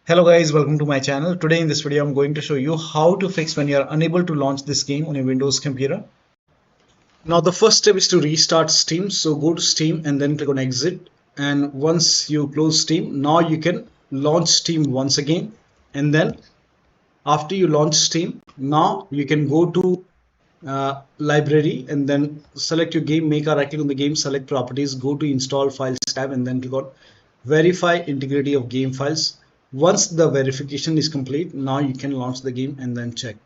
Hello guys, welcome to my channel. Today in this video I'm going to show you how to fix when you are unable to launch this game on a Windows computer. Now the first step is to restart Steam. So go to Steam and then click on exit, and once you close Steam, now you can launch Steam once again. And then after you launch Steam, now you can go to library and then select your game, make a right click on the game, select properties, go to install files tab and then click on verify integrity of game files. Once the verification is complete, now you can launch the game and then check.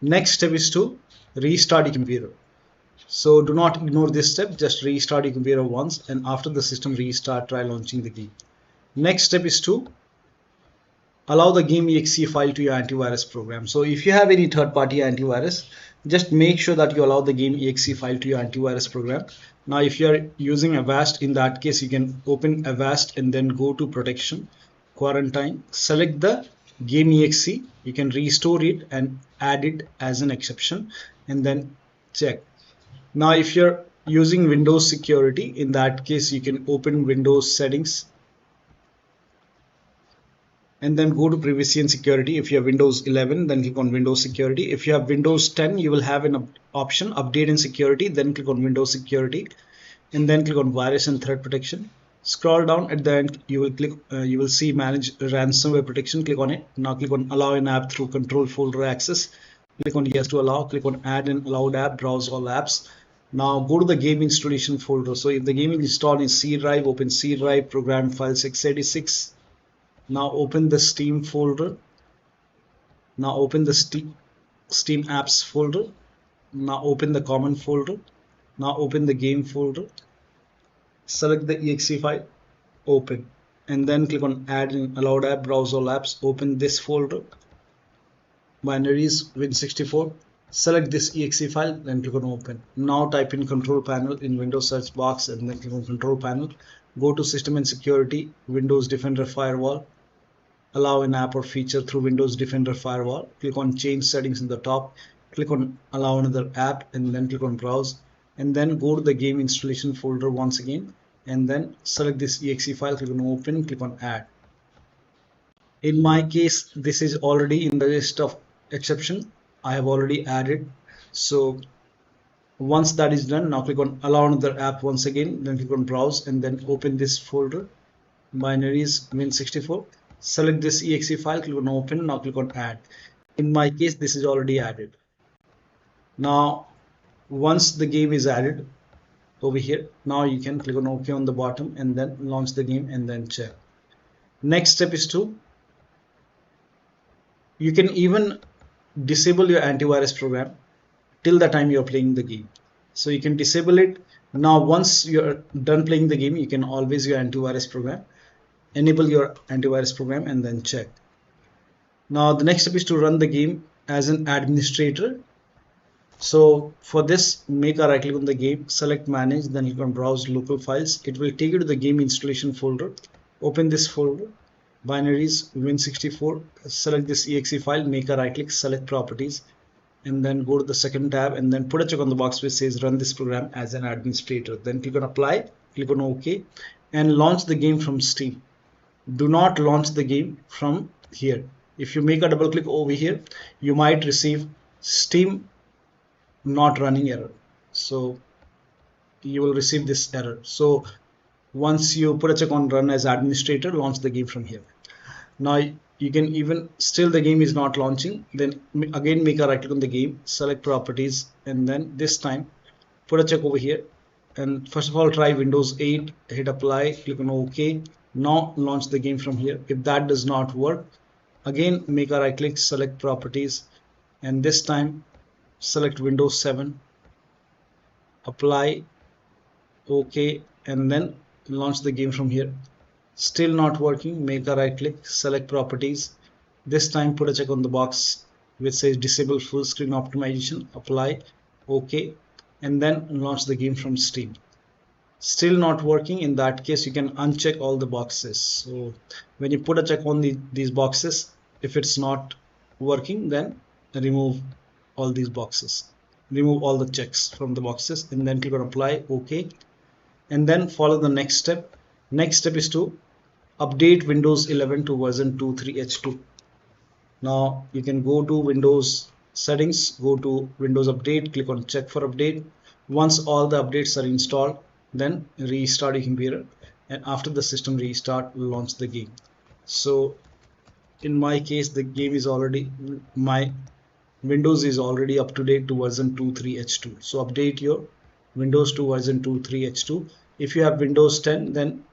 Next step is to restart your computer. So do not ignore this step, just restart your computer once, and after the system restart, try launching the game. Next step is to allow the game exe file to your antivirus program. So if you have any third-party antivirus, just make sure that you allow the game exe file to your antivirus program. Now if you are using Avast, in that case you can open Avast and then go to protection quarantine, select the game exe, you can restore it and add it as an exception and then check. Now if you're using Windows security, in that case you can open Windows settings and then go to privacy and security. If you have Windows 11, then click on Windows security. If you have Windows 10, you will have an option update and security, then click on Windows security and then click on virus and threat protection. Scroll down at the end, you will see manage ransomware protection. Click on it. Now click on allow an app through control folder access. Click on yes to allow. Click on add an allowed app, browse all apps. Now go to the game installation folder. So if the game is installed in C drive, open C drive, program files x86. Now open the Steam folder. Now open the Steam apps folder. Now open the common folder. Now open the game folder. Select the exe file, open, and then click on add an allowed app, browse all apps. Open this folder, binaries Win64. Select this exe file, then click on open. Now type in control panel in Windows search box and then click on control panel. Go to system and security, Windows Defender Firewall. Allow an app or feature through Windows Defender Firewall. Click on change settings in the top. Click on allow another app and then click on browse. And then go to the game installation folder once again and then select this exe file, click on open, click on add. In my case, this is already in the list of exception. I have already added. So once that is done, now click on allow another app once again, then click on browse and then open this folder, binaries Win64. Select this exe file, click on open, now click on add. In my case, this is already added. Now once the game is added over here, now you can click on OK on the bottom and then launch the game and then check. Next step is to, you can even disable your antivirus program till the time you're playing the game. So you can disable it. Now once you're done playing the game, you can always your antivirus program, enable your antivirus program and then check. Now the next step is to run the game as an administrator. So for this, make a right click on the game, select manage, then click on browse local files. It will take you to the game installation folder. Open this folder, binaries Win64, select this exe file, make a right click, select properties, and then go to the second tab and then put a check on the box which says run this program as an administrator. Then click on apply, click on OK and launch the game from Steam. Do not launch the game from here. If you make a double click over here, you might receive Steam not running error. So you will receive this error. So once you put a check on run as administrator, launch the game from here. Now you can even still the game is not launching, then again make a right click on the game, select properties, and then this time put a check over here and first of all try Windows 8, hit apply, click on OK. Now launch the game from here. If that does not work, again make a right click, select properties, and this time select Windows 7, apply, OK, and then launch the game from here. Still not working, make a right click, select properties. This time put a check on the box which says disable full screen optimization, apply, OK, and then launch the game from Steam. Still not working. In that case, you can uncheck all the boxes. So when you put a check on these boxes, if it's not working, then remove all these boxes, remove all the checks from the boxes and then click on apply, OK, and then follow the next step. Next step is to update Windows 11 to version 23H2. Now you can go to Windows settings, go to Windows update, click on check for update. Once all the updates are installed, then restart your computer, and after the system restart, launch the game. So in my case, the game is already, my Windows is already up to date to version 23H2. So update your Windows to version 23H2. If you have Windows 10, then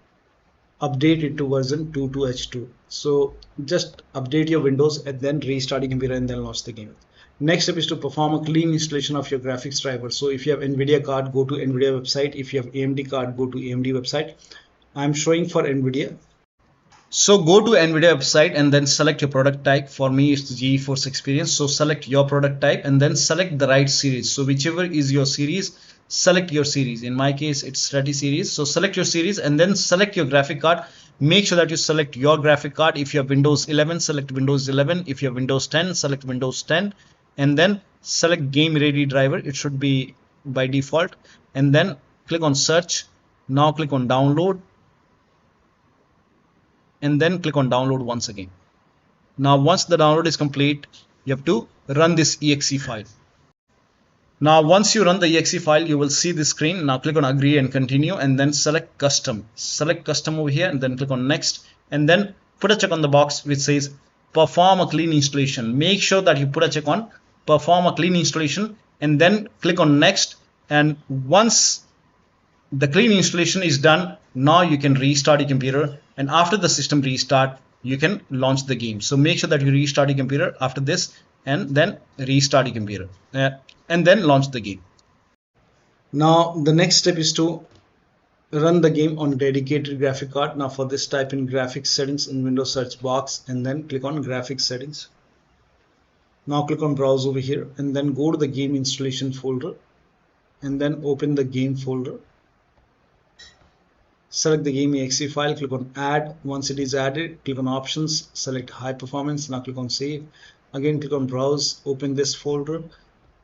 update it to version 22H2. So just update your Windows and then restart your computer and then launch the game. Next step is to perform a clean installation of your graphics driver. So if you have NVIDIA card, go to NVIDIA website. If you have AMD card, go to AMD website. I'm showing for NVIDIA. So go to NVIDIA website and then select your product type. For me, it's the GeForce Experience. So select your product type and then select the right series. So whichever is your series, select your series. In my case, it's 30 series. So select your series and then select your graphic card. Make sure that you select your graphic card. If you have Windows 11, select Windows 11. If you have Windows 10, select Windows 10. And then select Game Ready driver. It should be by default. And then click on search. Now click on download. And then click on download once again. Now once the download is complete, you have to run this exe file. Now once you run the exe file, you will see the screen. Now click on agree and continue and then select custom. Select custom over here and then click on next and then put a check on the box which says perform a clean installation. Make sure that you put a check on perform a clean installation and then click on next, and once the clean installation is done, now you can restart your computer, and after the system restart you can launch the game. So make sure that you restart your computer after this and then restart your computer and then launch the game. Now the next step is to run the game on dedicated graphic card. Now for this, type in graphics settings in Windows search box and then click on graphics settings. Now click on browse over here and then go to the game installation folder and then open the game folder. Select the game exe file, click on add. Once it is added, click on options, select high performance. Now click on save. Again click on browse, open this folder.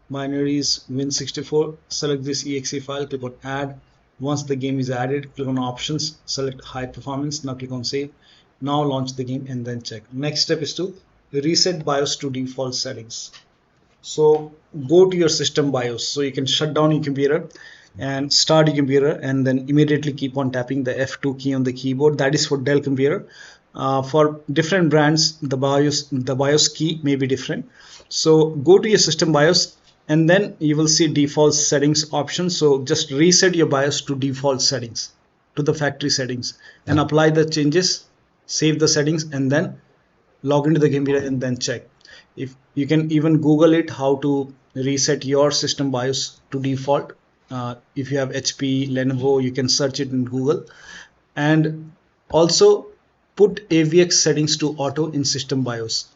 Binary is Win64. Select this exe file, click on add. Once the game is added, click on options, select high performance. Now click on save. Now launch the game and then check. Next step is to reset BIOS to default settings. So go to your system BIOS. So you can shut down your computer and start your computer and then immediately keep on tapping the F2 key on the keyboard. That is for Dell computer. For different brands, the BIOS key may be different. So go to your system BIOS and then you will see default settings option. So just reset your BIOS to default settings, to the factory settings, and apply the changes, save the settings, and then log into the computer and then check. If you can even Google it, how to reset your system BIOS to default. If you have HP, Lenovo, you can search it in Google. And also put AVX settings to auto in system BIOS.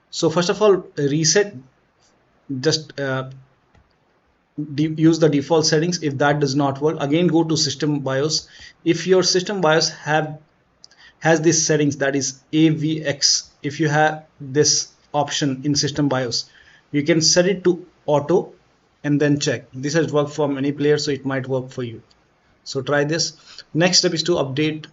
So first of all, reset, just use the default settings. If that does not work, again go to system BIOS. If your system BIOS has this settings, that is AVX, if you have this option in system BIOS, you can set it to auto and then check. This has worked for many players, so it might work for you. So try this. Next step is to update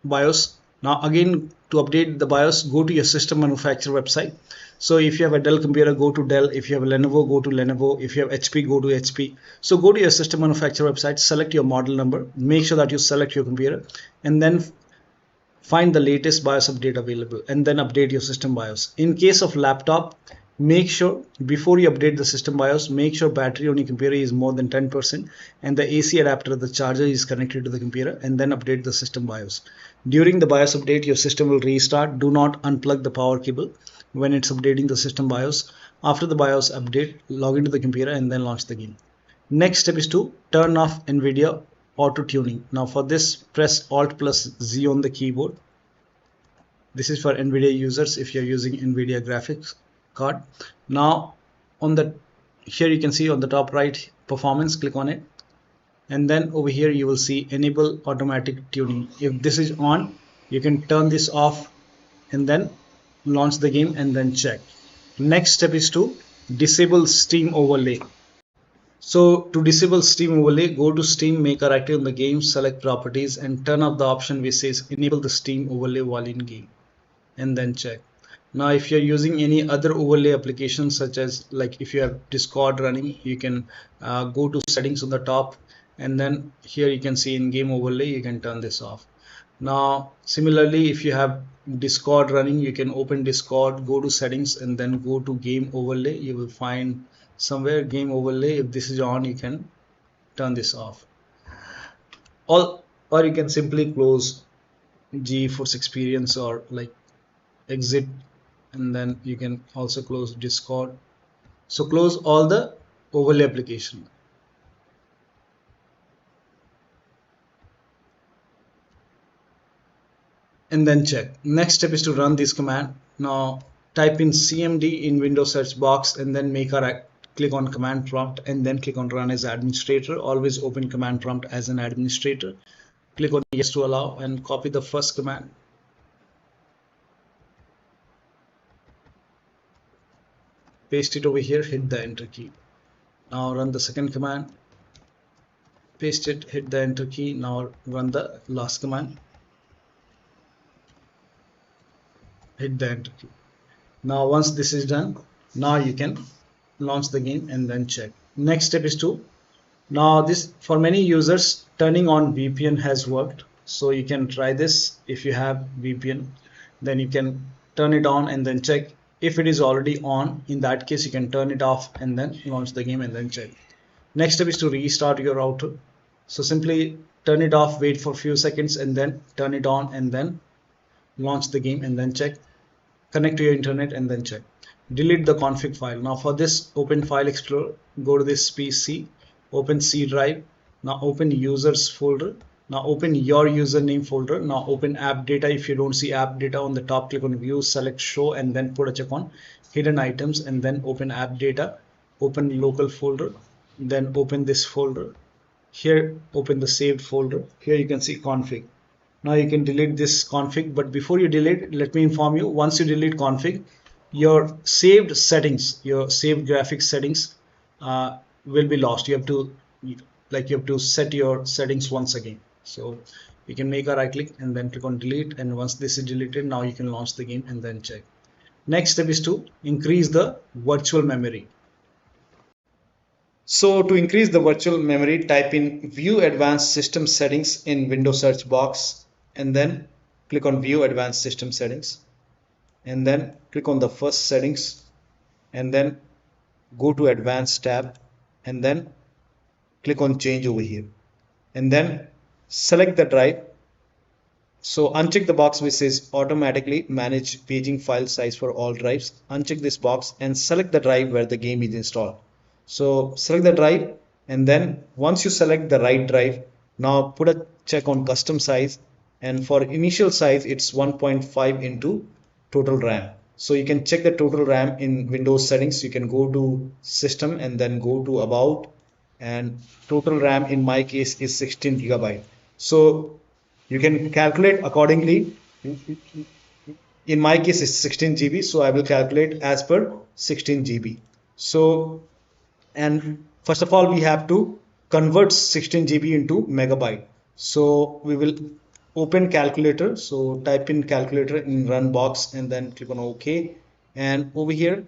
BIOS. Now again, to update the BIOS, go to your system manufacturer website. So if you have a Dell computer, go to Dell. If you have a Lenovo, go to Lenovo. If you have HP, go to HP. So go to your system manufacturer website, select your model number, make sure that you select your computer, and then find the latest BIOS update available and then update your system BIOS. In case of laptop, make sure before you update the system BIOS, make sure battery on your computer is more than 10% and the AC adapter, the charger, is connected to the computer, and then update the system BIOS. During the BIOS update, your system will restart. Do not unplug the power cable when it's updating the system BIOS. After the BIOS update, log into the computer and then launch the game. Next step is to turn off NVIDIA auto tuning. Now for this, press Alt plus Z on the keyboard. This is for NVIDIA users if you're using NVIDIA graphics card. Now on the here you can see on the top right, performance, click on it, and then over here you will see enable automatic tuning. If this is on, you can turn this off and then launch the game and then check. Next step is to disable Steam overlay. So to disable Steam overlay, go to Steam, make a right click on the game, select properties and turn off the option which says enable the Steam overlay while in game, and then check. Now if you're using any other overlay applications, such as like if you have Discord running, you can go to settings on the top, and then here you can see in game overlay, you can turn this off. Now similarly, if you have Discord running, you can open Discord, go to settings and then go to game overlay. You will find somewhere game overlay. If this is on, you can turn this off. Or you can simply close GeForce Experience or like exit, and then you can also close Discord. So close all the overlay application and then check. Next step is to run this command. Now type in CMD in Windows search box and then make a right click on command prompt and then click on run as administrator. Always open command prompt as an administrator. Click on yes to allow and copy the first command. Paste it over here, hit the enter key. Now run the second command. Paste it, hit the enter key. Now run the last command. Hit the enter key. Now once this is done, now you can launch the game and then check. Next step is to, now this for many users turning on VPN has worked, so you can try this. If you have VPN, then you can turn it on and then check. If it is already on, in that case you can turn it off and then launch the game and then check. Next step is to restart your router. So simply turn it off, wait for a few seconds and then turn it on and then launch the game and then check. Connect to your internet and then check. Delete the config file. Now for this, open File Explorer, go to this PC, open C drive. Now open users folder. Now open your username folder. Now open app data. If you don't see app data on the top, click on view, select show and then put a check on hidden items and then open app data. Open local folder, then open this folder. Here open the saved folder. Here you can see config. Now you can delete this config, but before you delete, let me inform you, once you delete config, your saved settings, your saved graphics settings will be lost. You have to set your settings once again. So you can make a right click and then click on delete, and once this is deleted, now you can launch the game and then check. Next step is to increase the virtual memory. So to increase the virtual memory, type in view advanced system settings in Windows search box and then click on view advanced system settings and then click on the first settings and then go to advanced tab and then click on change over here and then select the drive. So uncheck the box which says automatically manage paging file size for all drives. Uncheck this box and select the drive where the game is installed. So select the drive and then once you select the right drive, now put a check on custom size, and for initial size it's 1.5 into total RAM. So you can check the total RAM in Windows settings. You can go to system and then go to about, and total RAM in my case is 16 gigabyte. So you can calculate accordingly. In my case it's 16 GB, so I will calculate as per 16 GB. So, and first of all we have to convert 16 GB into megabyte. So we will open calculator. So type in calculator in run box and then click on OK, and over here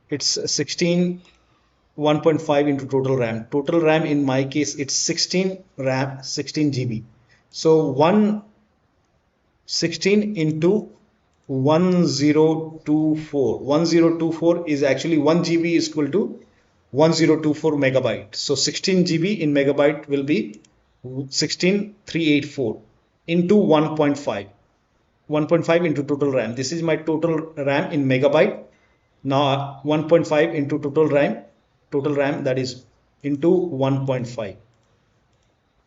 it's 1.5 into total RAM. Total RAM in my case it's 16 RAM, 16 GB. So 16 into 1024 is actually 1 GB is equal to 1024 megabyte. So 16 GB in megabyte will be 16384 into 1.5 into total RAM. This is my total RAM in megabyte. Now 1.5 into total RAM that is into 1.5.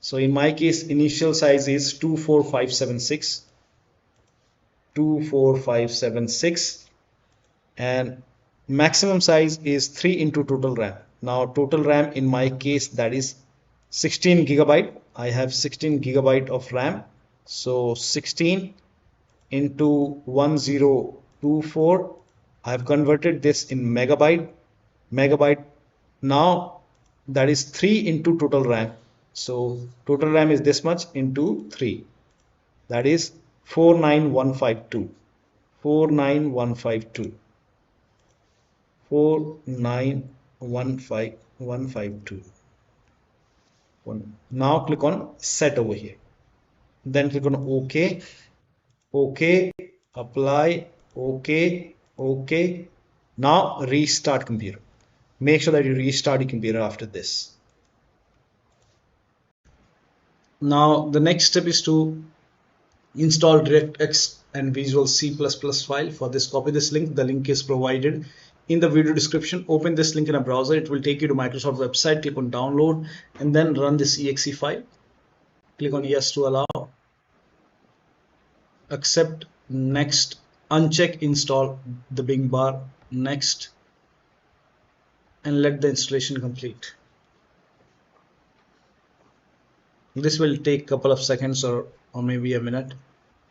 So in my case initial size is 24576 and maximum size is 3 into total RAM. Now total RAM in my case that is 16 gigabyte. I have 16 gigabyte of RAM. So 16 into 1024, I have converted this in megabyte. Now that is 3 into total RAM. So total RAM is this much into 3. That is 49152. 49152. 4915152. Now click on set over here. Then click on OK. OK. Apply. OK. OK. Now restart computer. Make sure that you restart your computer after this. Now the next step is to install DirectX and Visual C++ file. For this, copy this link. The link is provided in the video description. Open this link in a browser. It will take you to Microsoft website. Click on download and then run this exe file. Click on yes to allow. Accept, next, uncheck install the Bing bar, next, and let the installation complete. This will take a couple of seconds or maybe a minute,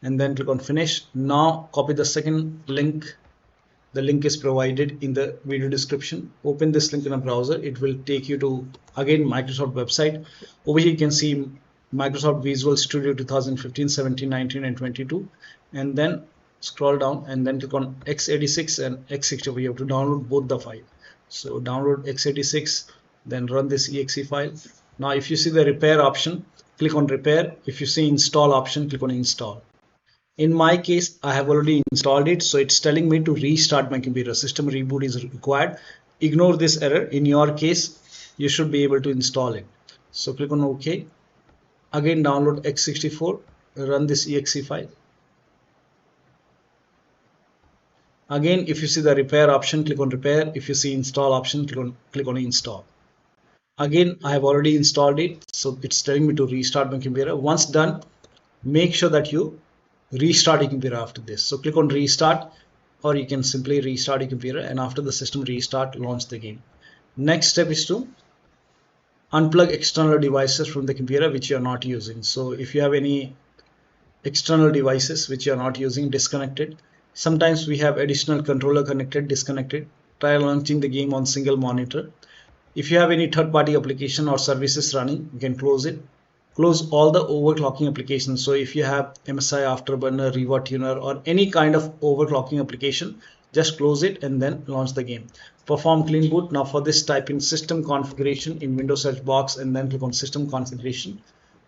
and then click on finish. Now copy the second link. The link is provided in the video description. Open this link in a browser. It will take you to again Microsoft website. Over here you can see Microsoft Visual Studio 2015, 17, 19 and 22, and then scroll down and then click on x86 and x64. You have to download both the file. So download x86, then run this exe file. Now if you see the repair option, click on repair. If you see install option, click on install. In my case, I have already installed it, so it's telling me to restart my computer. System reboot is required. Ignore this error. In your case, you should be able to install it. So click on OK. Again download x64, run this exe file. Again, if you see the repair option, click on repair. If you see install option, click on install. Again, I have already installed it, so it's telling me to restart my computer. Once done, make sure that you restart your computer after this. So click on restart, or you can simply restart your computer, and after the system restart, launch the game. Next step is to unplug external devices from the computer which you are not using. So if you have any external devices which you are not using, disconnected. Sometimes we have additional controller connected, disconnected. Try launching the game on single monitor. If you have any third-party application or services running, you can close it. Close all the overclocking applications. So if you have MSI Afterburner, Riva Tuner, or any kind of overclocking application, just close it and then launch the game. Perform clean boot. Now for this, type in system configuration in Windows search box and then click on system configuration.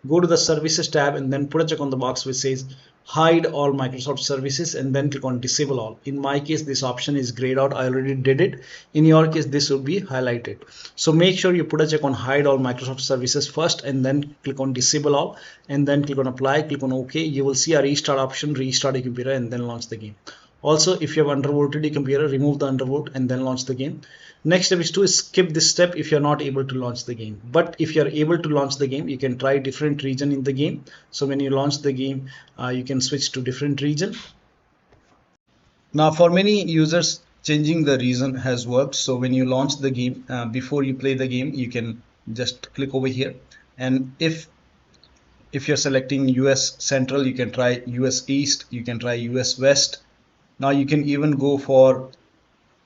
Go to the services tab and then put a check on the box which says hide all Microsoft services and then click on disable all. In my case, this option is grayed out. I already did it. In your case, this will be highlighted. So make sure you put a check on hide all Microsoft services first and then click on disable all and then click on apply, click on OK. You will see a restart option, restart your computer and then launch the game. Also, if you have undervolted your computer, remove the undervolt and then launch the game. Next step is to skip this step if you're not able to launch the game. But if you're able to launch the game, you can try different region in the game. So when you launch the game, you can switch to different region. Now for many users, changing the region has worked. So when you launch the game, before you play the game, you can just click over here. And if you're selecting US Central, you can try US East, you can try US West. Now you can even go for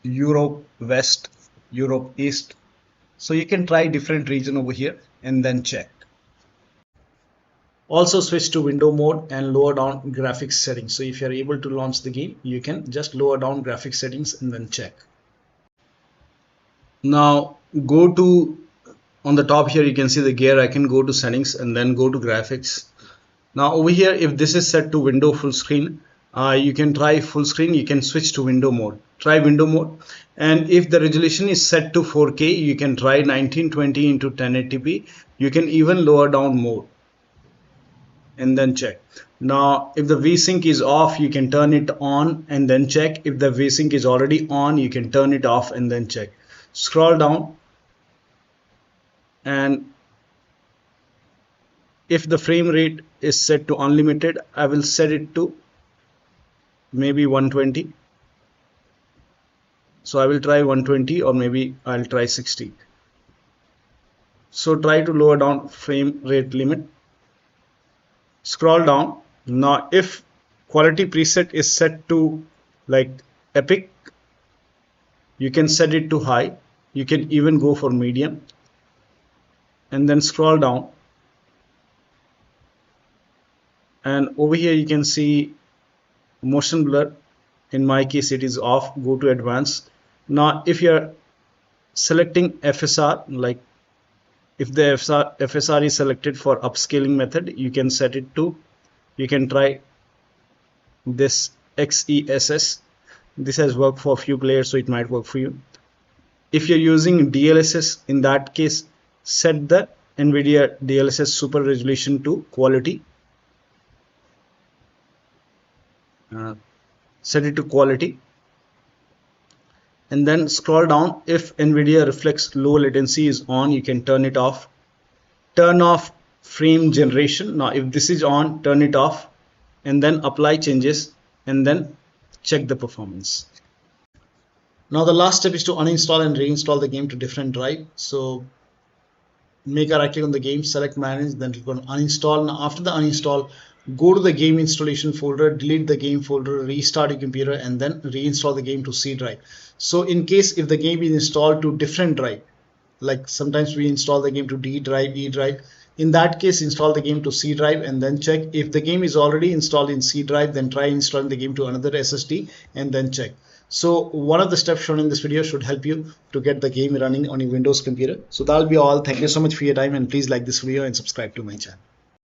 Europe West, Europe East. So you can try different region over here and then check. Also switch to window mode and lower down graphics settings. So if you're able to launch the game, you can just lower down graphics settings and then check. Now go to, on the top here you can see the gear icon. Go to settings and then go to graphics. Now over here, if this is set to window full screen, you can try full screen. You can switch to window mode. Try window mode, and if the resolution is set to 4K, you can try 1920 into 1080p. You can even lower down more and then check. Now if the VSync is off, you can turn it on and then check. If the VSync is already on, you can turn it off and then check. Scroll down, and if the frame rate is set to unlimited, I will set it to maybe 120. So I will try 120, or maybe I'll try 60. So try to lower down frame rate limit. Scroll down. Now if quality preset is set to like epic, you can set it to high. You can even go for medium and then scroll down, and over here you can see motion blur. In my case it is off. Go to advanced. Now if you're selecting FSR, like if the FSR is selected for upscaling method, you can set it to, you can try this XESS. This has worked for a few players, so it might work for you. If you're using DLSS, in that case set the NVIDIA DLSS super resolution to quality. Set it to quality, and then scroll down. If NVIDIA Reflex low latency is on, you can turn it off. Turn off frame generation. Now if this is on, turn it off, and then apply changes, and then check the performance. Now the last step is to uninstall and reinstall the game to different drive. So make a right click on the game, select manage, then click on uninstall. Now after the uninstall, go to the game installation folder, delete the game folder, restart your computer, and then reinstall the game to C drive. So in case if the game is installed to different drive, like sometimes we install the game to D drive, E drive, in that case install the game to C drive and then check. If the game is already installed in C drive, then try installing the game to another SSD and then check. So one of the steps shown in this video should help you to get the game running on your Windows computer. So that'll be all. Thank you so much for your time, and please like this video and subscribe to my channel.